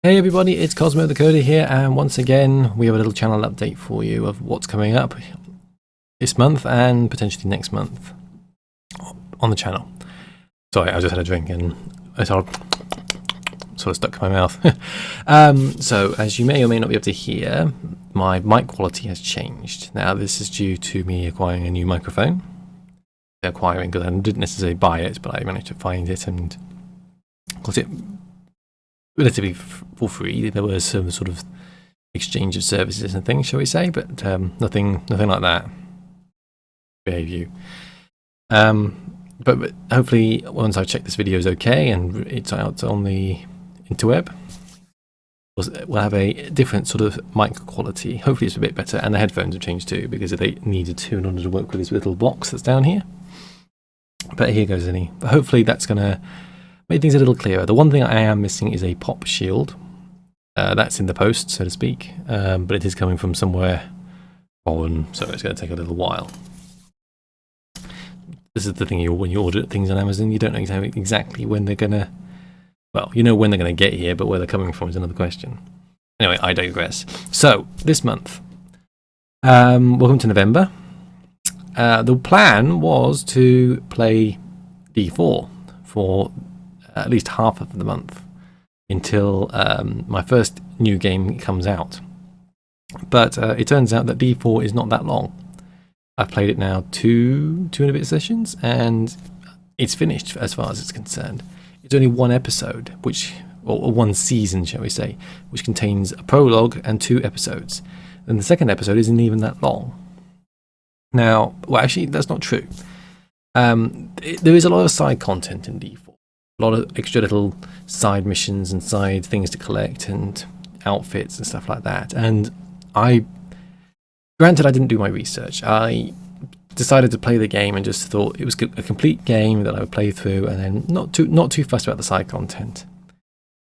Hey everybody, it's Cosmo the Coder here, and once again we have a little channel update for you of what's coming up this month and potentially next month on the channel. Sorry, I just had a drink and I sort of stuck in my mouth. So as you may or may not be able to hear, my mic quality has changed. Now this is due to me acquiring a new microphone. Acquiring because I didn't necessarily buy it, but I managed to find it and got it relatively for free. There was some sort of exchange of services and things, shall we say, but nothing like that. Behave you. But hopefully, once I've checked this video is okay and it's out on the interweb, we'll have a different sort of mic quality. Hopefully, it's a bit better, and the headphones have changed too because they needed to in order to work with this little box that's down here. But here goes any. But hopefully, that's gonna make things a little clearer. The one thing I am missing is a pop shield. That's in the post, so to speak, but it is coming from somewhere foreign, so it's going to take a little while. This is the thing, when you order things on Amazon, you don't know exactly when they're going to... Well, you know when they're going to get here, but where they're coming from is another question. Anyway, I digress. So, this month, welcome to November. The plan was to play D4 for at least half of the month until my first new game comes out. But it turns out that D4 is not that long. I've played it now two and a bit sessions, and it's finished as far as it's concerned. It's only one episode, or one season, shall we say, which contains a prologue and 2 episodes. And the second episode isn't even that long. Now, well, actually, that's not true. There is a lot of side content in D4. A lot of extra little side missions and side things to collect and outfits and stuff like that. And granted, I didn't do my research. I decided to play the game and just thought it was a complete game that I would play through, and then not too fussed about the side content.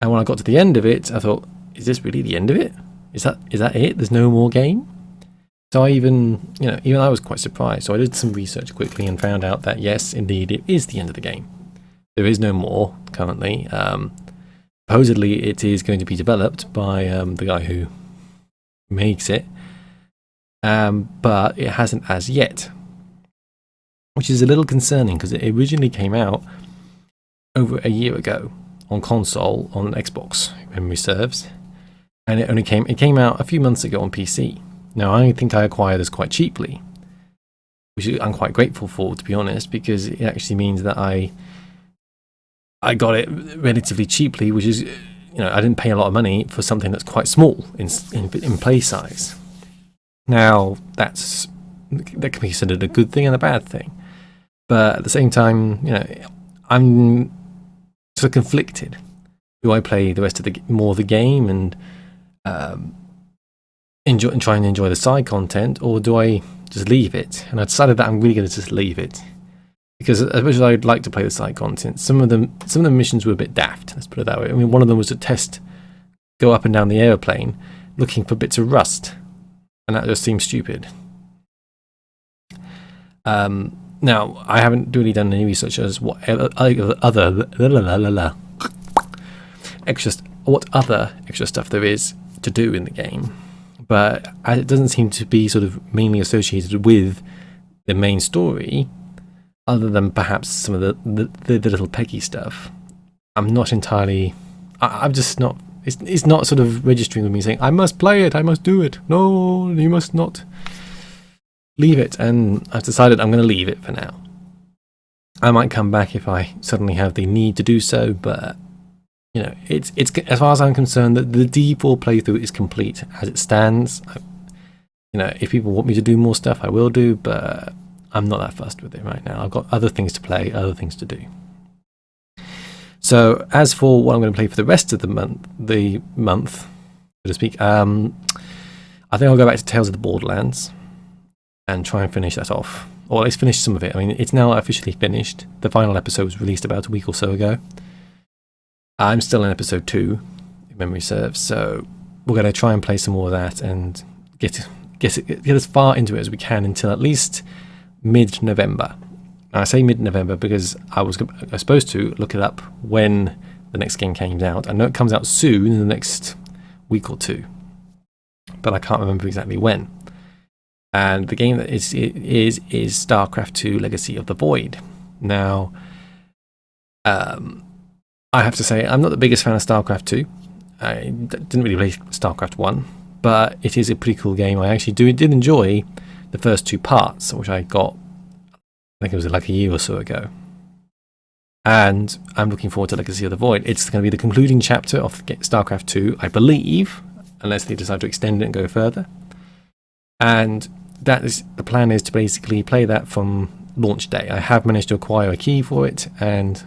And when I got to the end of it, I thought, is this really the end of it? Is that it? There's no more game? So even I was quite surprised. So I did some research quickly and found out that yes, indeed, it is the end of the game. There is no more currently. Supposedly, it is going to be developed by the guy who makes it, but it hasn't as yet, which is a little concerning because it originally came out over a year ago on console, on Xbox, memory serves, and it came out a few months ago on PC. Now, I think I acquired this quite cheaply, which I'm quite grateful for, to be honest, because it actually means that I got it relatively cheaply, which is, I didn't pay a lot of money for something that's quite small in play size. Now, that can be considered a good thing and a bad thing. But at the same time, I'm sort of conflicted. Do I play the rest of more of the game and try and enjoy the side content, or do I just leave it? And I decided that I'm really going to just leave it. Because as much as I'd like to play the side content, some of the missions were a bit daft, let's put it that way. I mean, one of them was to go up and down the aeroplane looking for bits of rust. And that just seems stupid. Now, I haven't really done any research as what other extra stuff there is to do in the game. But it doesn't seem to be sort of mainly associated with the main story, other than perhaps some of the little Peggy stuff. I'm not entirely... I'm just not... It's not sort of registering with me saying, I must play it, I must do it. No, you must not. Leave it. And I've decided I'm going to leave it for now. I might come back if I suddenly have the need to do so, but... it's as far as I'm concerned, that the D4 playthrough is complete as it stands. If people want me to do more stuff, I will do, but I'm not that fussed with it right now. I've got other things to play, other things to do. So as for what I'm going to play for the rest of the month, so to speak, I think I'll go back to Tales of the Borderlands and try and finish that off, or at least finish some of it. I mean, it's now officially finished. The final episode was released about a week or so ago. I'm still in episode 2, if memory serves, so we're going to try and play some more of that and get as far into it as we can until at least mid-November. I say mid-November because I was supposed to look it up when the next game came out. I know it comes out soon, in the next week or two, but I can't remember exactly when. And the game that is StarCraft 2 Legacy of the Void. Now, I have to say, I'm not the biggest fan of StarCraft 2. I didn't really play StarCraft 1, but it is a pretty cool game. I actually did enjoy the first 2 parts, which I got, I think it was like a year or so ago. And I'm looking forward to Legacy of the Void. It's going to be the concluding chapter of StarCraft 2, I believe, unless they decide to extend it and go further. And that is the plan, is to basically play that from launch day. I have managed to acquire a key for it, and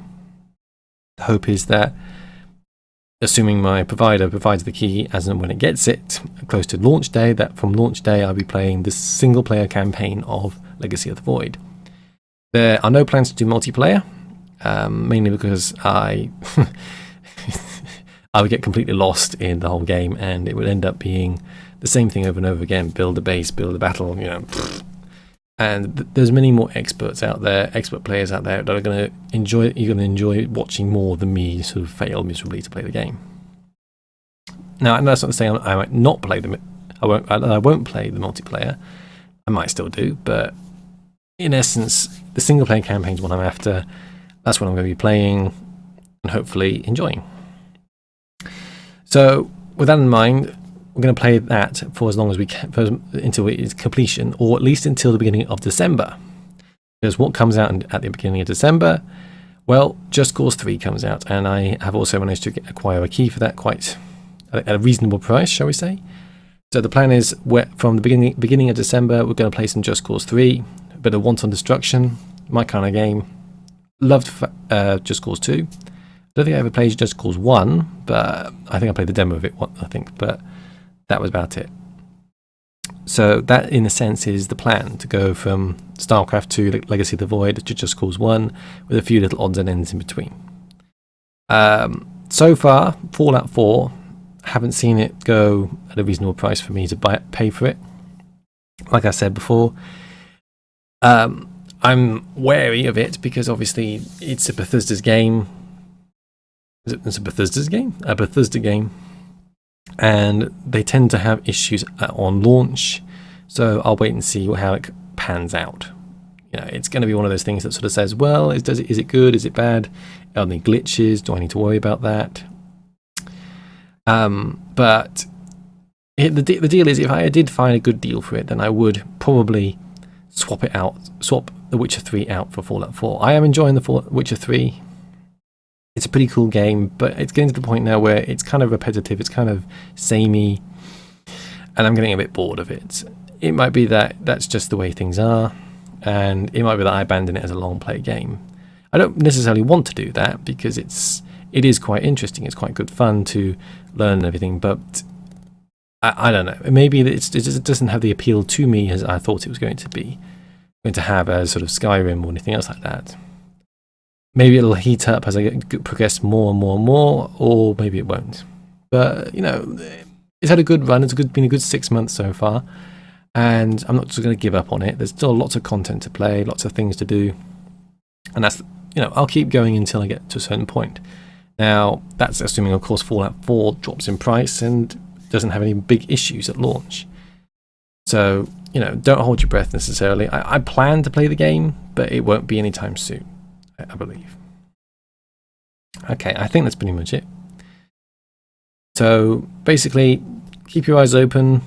the hope is that, assuming my provider provides the key as and when it gets it, close to launch day, that from launch day I'll be playing the single player campaign of Legacy of the Void. There are no plans to do multiplayer, mainly because I would get completely lost in the whole game, and it would end up being the same thing over and over again. Build a base, build a battle, And there's many more experts out there, expert players out there, that are going to enjoy. You're going to enjoy watching more than me sort of fail miserably to play the game. Now, and that's not to say I might not play the. I won't play the multiplayer. I might still do, but in essence, the single player campaign is what I'm after. That's what I'm going to be playing and hopefully enjoying. So, with that in mind, we're going to play that for as long as we can, until its completion, or at least until the beginning of December. Because what comes out at the beginning of December? Well, Just Cause 3 comes out, and I have also managed to acquire a key for that quite at a reasonable price, shall we say. So the plan is, from the beginning of December, we're going to play some Just Cause 3, a bit of Wanton Destruction, my kind of game. Loved Just Cause 2. Don't think I ever played Just Cause 1, but I think I played the demo of it, but that was about it. So that, in a sense, is the plan, to go from StarCraft 2 Legacy of the Void to Just Cause 1, with a few little odds and ends in between. So far, Fallout 4, haven't seen it go at a reasonable price for me to pay for it. Like I said before, I'm wary of it because obviously it's a Bethesda's game. It's a Bethesda's game? A Bethesda game. And they tend to have issues on launch, so I'll wait and see how it pans out. It's going to be one of those things that sort of says, well, is it good? Is it bad? Are there any glitches? Do I need to worry about that? But the deal is, if I did find a good deal for it, then I would probably swap The Witcher 3 out for Fallout 4. I am enjoying the Witcher 3. It's a pretty cool game, but it's getting to the point now where it's kind of repetitive, it's kind of samey, and I'm getting a bit bored of it. It might be that that's just the way things are, and it might be that I abandon it as a long play game. I don't necessarily want to do that, because it is quite interesting, it's quite good fun to learn and everything, but I don't know, maybe it just doesn't have the appeal to me as I thought it was going to have as sort of Skyrim or anything else like that. Maybe it'll heat up as I progress more and more and more, or maybe it won't. But, it's had a good run. It's been a good 6 months so far, and I'm not just going to give up on it. There's still lots of content to play, lots of things to do, and that's, I'll keep going until I get to a certain point. Now, that's assuming, of course, Fallout 4 drops in price and doesn't have any big issues at launch. So, don't hold your breath necessarily. I plan to play the game, but it won't be anytime soon, I believe. Okay, I think that's pretty much it. So basically, keep your eyes open.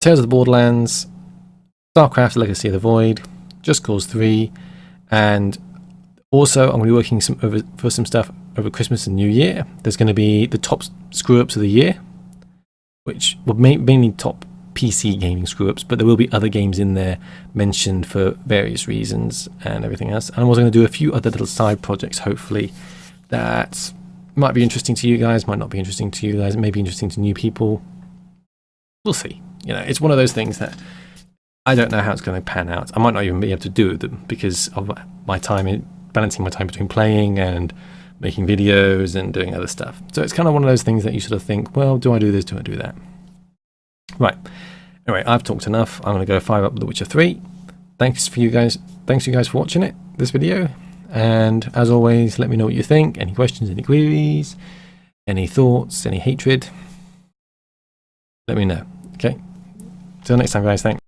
Tales of the Borderlands, StarCraft Legacy of the Void, Just Cause 3, and also I'm going to be working for some stuff over Christmas and New Year. There's going to be the top screw-ups of the year, which will mainly top PC gaming screw-ups, but there will be other games in there mentioned for various reasons and everything else. And I'm also going to do a few other little side projects, hopefully, that might be interesting to you guys, might not be interesting to you guys, it may be interesting to new people. We'll see. It's one of those things that I don't know how it's going to pan out. I might not even be able to do them because of my time, balancing my time between playing and making videos and doing other stuff. So it's kind of one of those things that you sort of think, well, do I do this, do I do that? Right. Anyway, I've talked enough. I'm going to go fire up The Witcher 3. Thanks you guys for watching this video. And as always, let me know what you think. Any questions, any queries, any thoughts, any hatred. Let me know. Okay. Till next time, guys. Thanks.